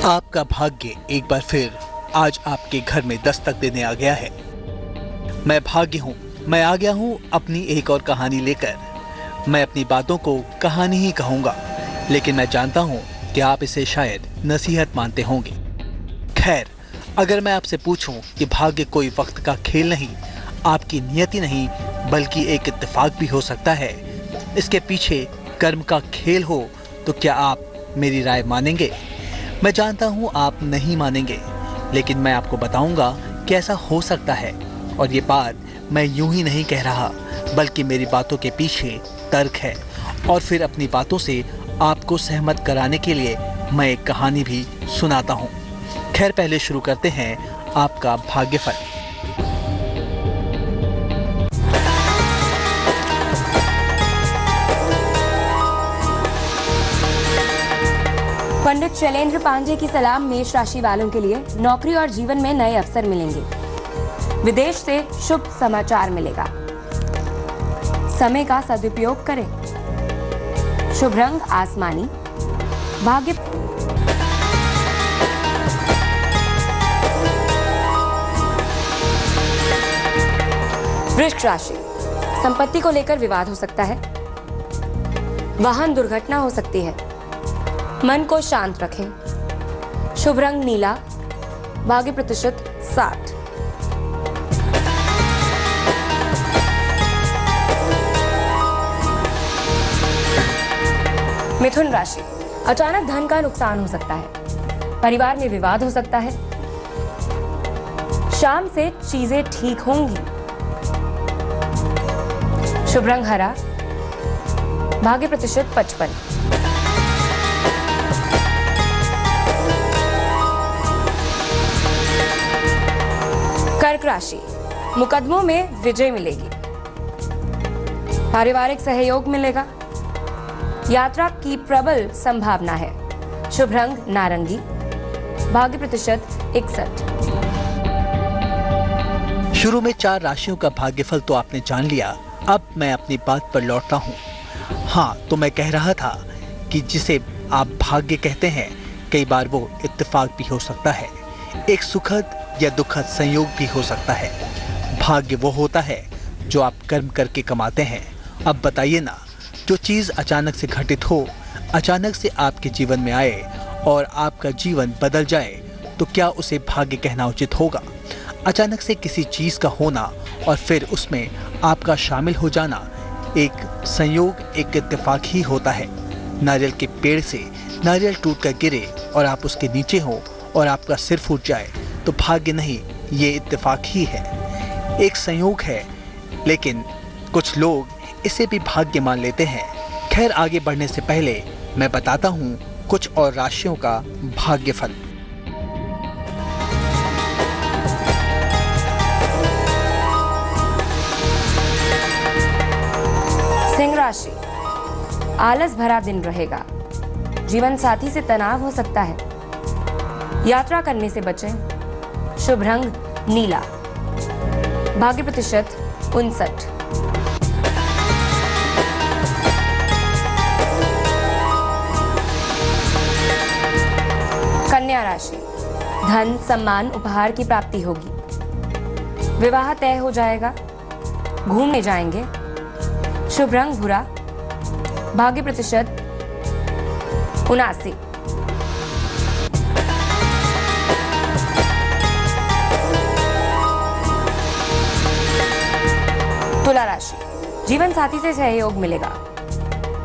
आपका भाग्य एक बार फिर आज आपके घर में दस्तक देने आ गया है। मैं भाग्य हूँ, मैं आ गया हूँ अपनी एक और कहानी लेकर। मैं अपनी बातों को कहानी ही कहूँगा, लेकिन मैं जानता हूँ कि आप इसे शायद नसीहत मानते होंगे। खैर, अगर मैं आपसे पूछूं कि भाग्य कोई वक्त का खेल नहीं, आपकी नियति नहीं, बल्कि एक इत्तेफाक भी हो सकता है, इसके पीछे कर्म का खेल हो, तो क्या आप मेरी राय मानेंगे? मैं जानता हूँ आप नहीं मानेंगे, लेकिन मैं आपको बताऊंगा कि ऐसा हो सकता है। और ये बात मैं यूं ही नहीं कह रहा, बल्कि मेरी बातों के पीछे तर्क है। और फिर अपनी बातों से आपको सहमत कराने के लिए मैं एक कहानी भी सुनाता हूँ। खैर, पहले शुरू करते हैं आपका भाग्यफल। पंडित शैलेंद्र पांडे की सलाह मेष राशि वालों के लिए नौकरी और जीवन में नए अवसर मिलेंगे। विदेश से शुभ समाचार मिलेगा। समय का सदुपयोग करें। शुभ रंग आसमानी। भाग्य वृश्चिक राशि, संपत्ति को लेकर विवाद हो सकता है। वाहन दुर्घटना हो सकती है। मन को शांत रखें। शुभ रंग नीला। भाग्य प्रतिशत 60। मिथुन राशि, अचानक धन का नुकसान हो सकता है। परिवार में विवाद हो सकता है। शाम से चीजें ठीक होंगी। शुभ रंग हरा। भाग्य प्रतिशत 55। कर्क राशि, मुकदमों में विजय मिलेगी। पारिवारिक सहयोग मिलेगा। यात्रा की प्रबल संभावना है। शुभ रंग नारंगी। भाग्य प्रतिशत 61। शुरू में 4 राशियों का भाग्यफल तो आपने जान लिया। अब मैं अपनी बात पर लौटता हूँ। हाँ, तो मैं कह रहा था कि जिसे आप भाग्य कहते हैं, कई बार वो इत्तेफाक भी हो सकता है। एक सुखद या दुखद संयोग भी हो सकता है। भाग्य वो होता है जो आप कर्म करके कमाते हैं। अब बताइए ना, जो चीज़ अचानक से घटित हो, अचानक से आपके जीवन में आए और आपका जीवन बदल जाए, तो क्या उसे भाग्य कहना उचित होगा? अचानक से किसी चीज़ का होना और फिर उसमें आपका शामिल हो जाना एक संयोग, एक इत्तेफाक ही होता है। नारियल के पेड़ से नारियल टूट कर गिरे और आप उसके नीचे हो और आपका सिर फूट जाए, तो भाग्य नहीं, ये इत्तेफाक ही है, एक संयोग है। लेकिन कुछ लोग इसे भी भाग्य मान लेते हैं। खैर, आगे बढ़ने से पहले मैं बताता हूँ कुछ और राशियों का भाग्यफल। सिंह राशि, आलस भरा दिन रहेगा। जीवन साथी से तनाव हो सकता है। यात्रा करने से बचें। शुभ रंग नीला। भाग्य प्रतिशत 59। कन्या राशि, धन, सम्मान, उपहार की प्राप्ति होगी। विवाह तय हो जाएगा। घूमने जाएंगे। शुभ रंग भूरा। भाग्य प्रतिशत 79। तुला राशि, जीवन साथी से सहयोग मिलेगा।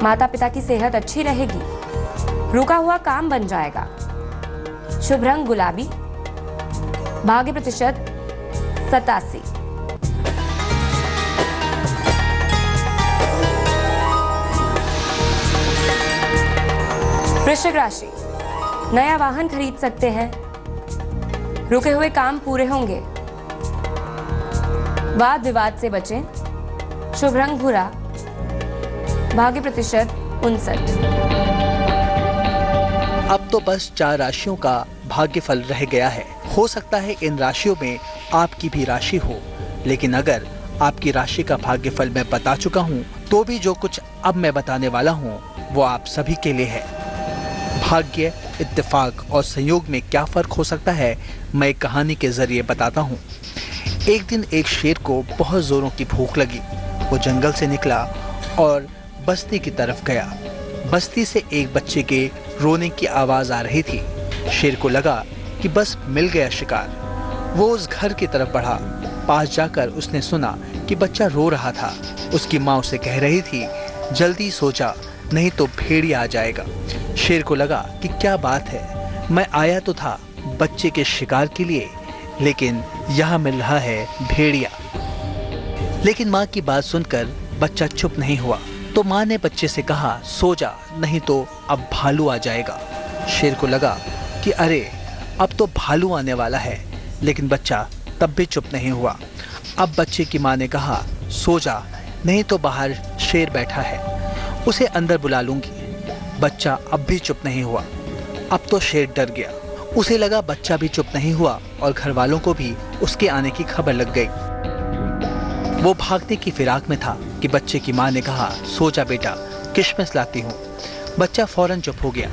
माता पिता की सेहत अच्छी रहेगी। रुका हुआ काम बन जाएगा। शुभ रंग गुलाबी। भाग्य प्रतिशत 87। वृश्चिक राशि, नया वाहन खरीद सकते हैं। रुके हुए काम पूरे होंगे। वाद विवाद से बचें। शुभ रंग भूरा। भाग्य प्रतिशत 59। अब तो बस 4 राशियों का भाग्यफल रह गया है। हो सकता है इन राशियों में आपकी भी राशि हो, लेकिन अगर आपकी राशि का भाग्यफल मैं बता चुका हूँ, तो भी जो कुछ अब मैं बताने वाला हूँ वो आप सभी के लिए है। भाग्य, इत्तेफाक और संयोग में क्या फर्क हो सकता है, मैं एक कहानी के जरिए बताता हूँ। एक दिन एक शेर को बहुत जोरों की भूख लगी। वो जंगल से निकला और बस्ती की तरफ गया। बस्ती से एक बच्चे के रोने की आवाज आ रही थी। शेर को लगा कि बस मिल गया शिकार। वो उस घर की तरफ बढ़ा। पास जाकर उसने सुना कि बच्चा रो रहा था। उसकी माँ उसे कह रही थी, जल्दी सो जा, नहीं तो भेड़िया आ जाएगा। शेर को लगा कि क्या बात है, मैं आया तो था बच्चे के शिकार के लिए, लेकिन यहाँ मिल रहा है भेड़िया। लेकिन माँ की बात सुनकर बच्चा चुप नहीं हुआ। तो माँ ने बच्चे से कहा, सो जा, नहीं तो अब भालू आ जाएगा। शेर को लगा कि अरे अब तो भालू आने वाला है, लेकिन बच्चा तब भी चुप नहीं हुआ। अब बच्चे की माँ ने कहा, सो जा, नहीं तो बाहर शेर बैठा है, उसे अंदर बुला लूंगी। बच्चा अब भी चुप नहीं हुआ। अब तो शेर डर गया। उसे लगा बच्चा भी चुप नहीं हुआ और घर वालों को भी उसके आने की खबर लग गई। वो भागने की फिराक में था कि बच्चे की माँ ने कहा, सो जा बेटा, किशमिश लाती हूँ। बच्चा फौरन चुप हो गया।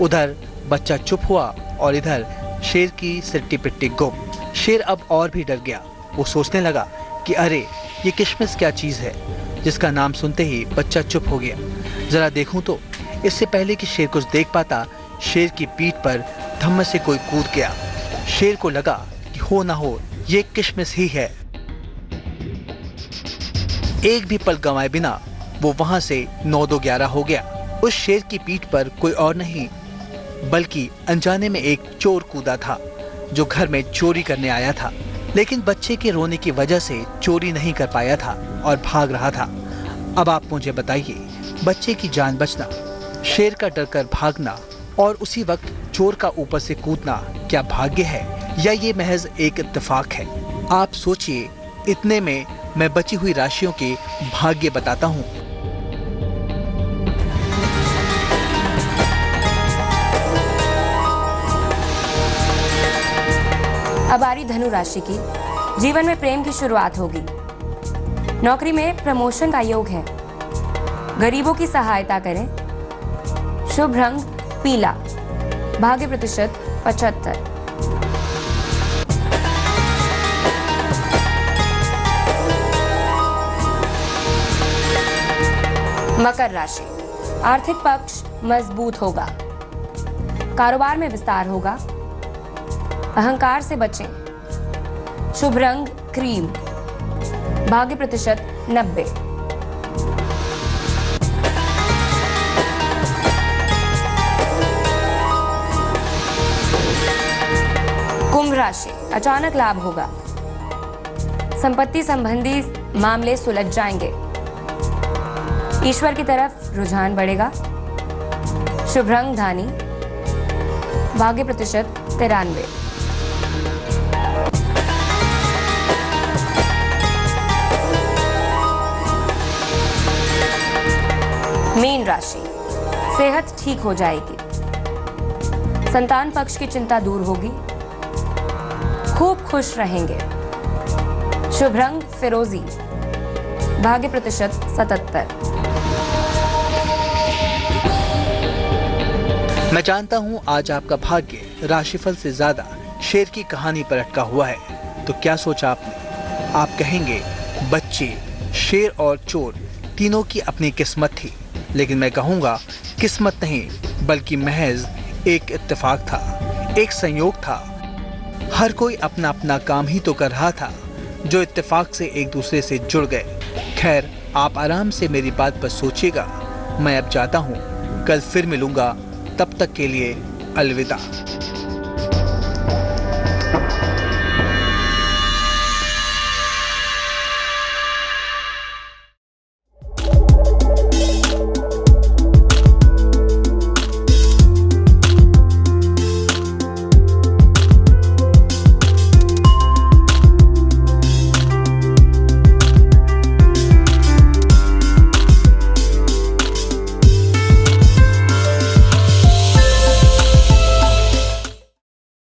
उधर बच्चा चुप हुआ और इधर शेर की सिट्टी पिट्टी गुम। शेर अब और भी डर गया। वो सोचने लगा कि अरे ये किशमिश क्या चीज़ है, जिसका नाम सुनते ही बच्चा चुप हो गया। जरा देखूं तो। इससे पहले कि शेर कुछ देख पाता, शेर की पीठ पर धम्म से कोई कूद गया। शेर को लगा कि हो ना हो ये किशमिश ही है। एक भी पल गंवाए बिना वो वहां से 9-2-11 हो गया। उस शेर की पीठ पर कोई और नहीं बल्कि अनजाने में एक चोर कूदा था, जो घर में चोरी करने आया था, लेकिन बच्चे के रोने की वजह से चोरी नहीं कर पाया था और भाग रहा था। अब आप मुझे बताइए, बच्चे की जान बचना, शेर का डर कर भागना और उसी वक्त चोर का ऊपर से कूदना क्या भाग्य है या ये महज एक इत्तेफाक है? आप सोचिए। इतने में मैं बची हुई राशियों के भाग्य बताता हूँ। अब आ रही धनु राशि की। जीवन में प्रेम की शुरुआत होगी। नौकरी में प्रमोशन का योग है। गरीबों की सहायता करें। शुभ रंग पीला। भाग्य प्रतिशत 75। मकर राशि। आर्थिक पक्ष मजबूत होगा। कारोबार में विस्तार होगा। अहंकार से बचें। शुभ रंग क्रीम। भाग्य प्रतिशत 90। कुंभ राशि। अचानक लाभ होगा। संपत्ति संबंधी मामले सुलझ जाएंगे। ईश्वर की तरफ रुझान बढ़ेगा। शुभ रंग धानी। भाग्य प्रतिशत 93। मीन राशि। सेहत ठीक हो जाएगी। संतान पक्ष की चिंता दूर होगी। खूब खुश रहेंगे। शुभ रंग फिरोजी। भाग्य प्रतिशत 77। मैं जानता हूँ आज आपका भाग्य राशिफल से ज्यादा शेर की कहानी पर अटका हुआ है। तो क्या सोचा आपने? आप कहेंगे बच्चे, शेर और चोर तीनों की अपनी किस्मत थी, लेकिन मैं कहूँगा किस्मत नहीं बल्कि महज एक इत्तेफाक था, एक संयोग था। हर कोई अपना अपना काम ही तो कर रहा था, जो इत्तेफाक से एक दूसरे से जुड़ गए। खैर, आप आराम से मेरी बात पर सोचिएगा। मैं अब जाता हूँ, कल फिर मिलूंगा। तब तक के लिए अलविदा।